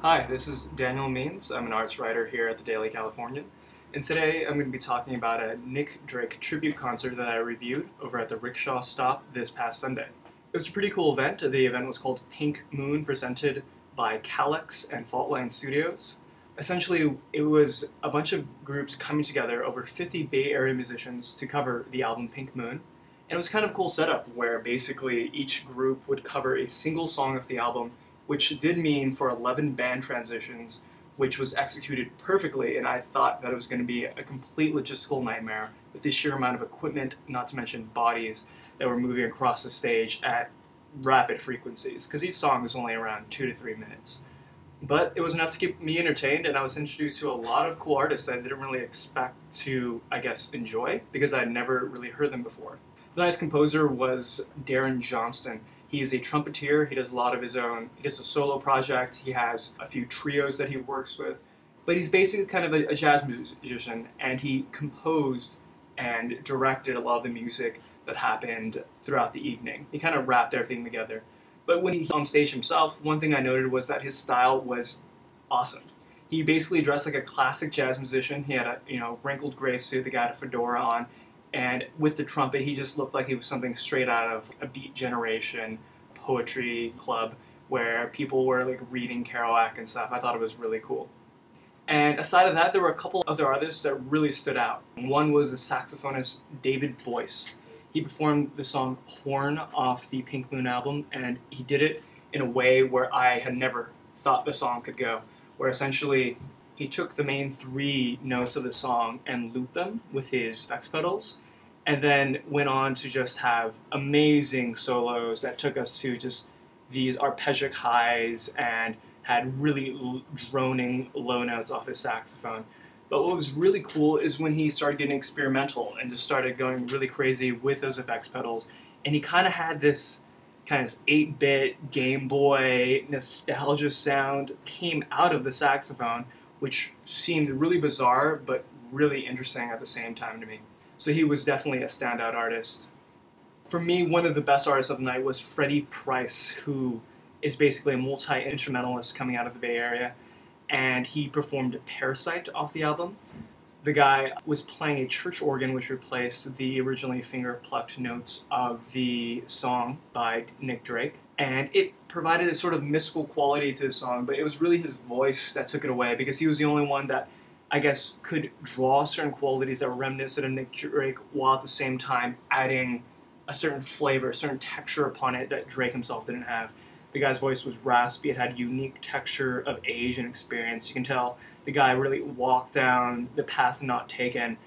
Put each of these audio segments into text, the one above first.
Hi, this is Daniel Means. I'm an arts writer here at the Daily Californian, and today I'm going to be talking about a Nick Drake tribute concert that I reviewed over at the Rickshaw Stop this past Sunday. It was a pretty cool event. The event was called Pink Moon, presented by Calyx and Faultline Studios. Essentially, it was a bunch of groups coming together, over 50 Bay Area musicians, to cover the album Pink Moon. And it was kind of a cool setup where basically each group would cover a single song of the album, which did mean for 11 band transitions, which was executed perfectly, and I thought that it was going to be a complete logistical nightmare with the sheer amount of equipment, not to mention bodies, that were moving across the stage at rapid frequencies, because each song was only around 2 to 3 minutes. But it was enough to keep me entertained, and I was introduced to a lot of cool artists that I didn't really expect to, enjoy, because I'd never really heard them before. The night's composer was Darren Johnston. He is a trumpeter. He does a lot of his own. He does a solo project. He has a few trios that he works with. But he's basically kind of a jazz musician, and he composed and directed a lot of the music that happened throughout the evening. He kind of wrapped everything together. But when he's on stage himself, one thing I noted was that his style was awesome. He basically dressed like a classic jazz musician. He had a wrinkled gray suit. The guy had a fedora on. And with the trumpet, he just looked like he was something straight out of a Beat Generation poetry club where people were like reading Kerouac and stuff. I thought it was really cool. And aside of that, there were a couple other artists that really stood out. One was the saxophonist David Boyce. He performed the song Horn off the Pink Moon album, and he did it in a way where I had never thought the song could go, where essentially he took the main 3 notes of the song and looped them with his effects pedals, and then went on to just have amazing solos that took us to just these arpeggic highs and had really droning low notes off his saxophone. But what was really cool is when he started getting experimental and just started going really crazy with those effects pedals, and he kind of had this kind of 8-bit Game Boy nostalgia sound came out of the saxophone, which seemed really bizarre, but really interesting at the same time to me. So he was definitely a standout artist. For me, one of the best artists of the night was Freddie Price, who is basically a multi-instrumentalist coming out of the Bay Area, and he performed Parasite off the album. The guy was playing a church organ which replaced the originally finger-plucked notes of the song by Nick Drake. And it provided a sort of mystical quality to the song, but it was really his voice that took it away, because he was the only one that, could draw certain qualities that were reminiscent of Nick Drake, while at the same time adding a certain flavor, a certain texture upon it that Drake himself didn't have. The guy's voice was raspy. It had unique texture of age and experience. You can tell the guy really walked down the path not taken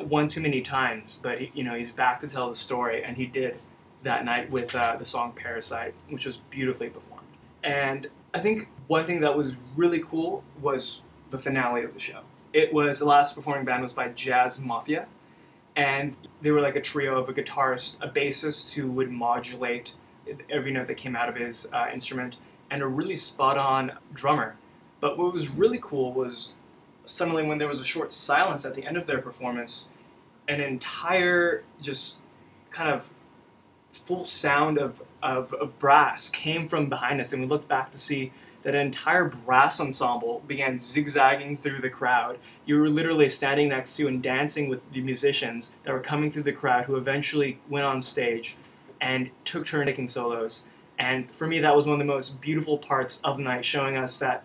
one too many times, but he's back to tell the story, and he did that night with the song Parasite, which was beautifully performed. And I think one thing that was really cool was the finale of the show. The last performing band was by Jazz Mafia, and they were like a trio of a guitarist, a bassist who would modulate every note that came out of his instrument, and a really spot-on drummer. But what was really cool was suddenly, when there was a short silence at the end of their performance, an entire just kind of full sound of brass came from behind us, and we looked back to see that an entire brass ensemble began zigzagging through the crowd. You were literally standing next to and dancing with the musicians that were coming through the crowd, who eventually went on stage and took turns taking solos. And for me, that was one of the most beautiful parts of the night, showing us that,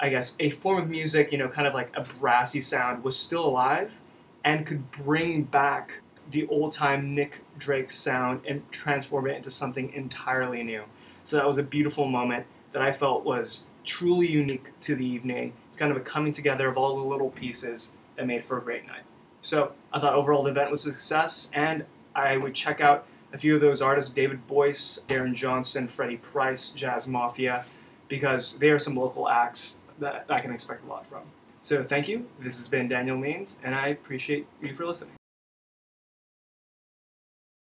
a form of music, kind of like a brassy sound, was still alive and could bring back the old-time Nick Drake sound and transform it into something entirely new. So that was a beautiful moment that I felt was truly unique to the evening. It's kind of a coming together of all the little pieces that made for a great night. So I thought overall the event was a success, and I would check out a few of those artists: David Boyce, Darren Johnston, Freddie Price, Jazz Mafia, because they are some local acts that I can expect a lot from. So thank you. This has been Daniel Means, and I appreciate you for listening.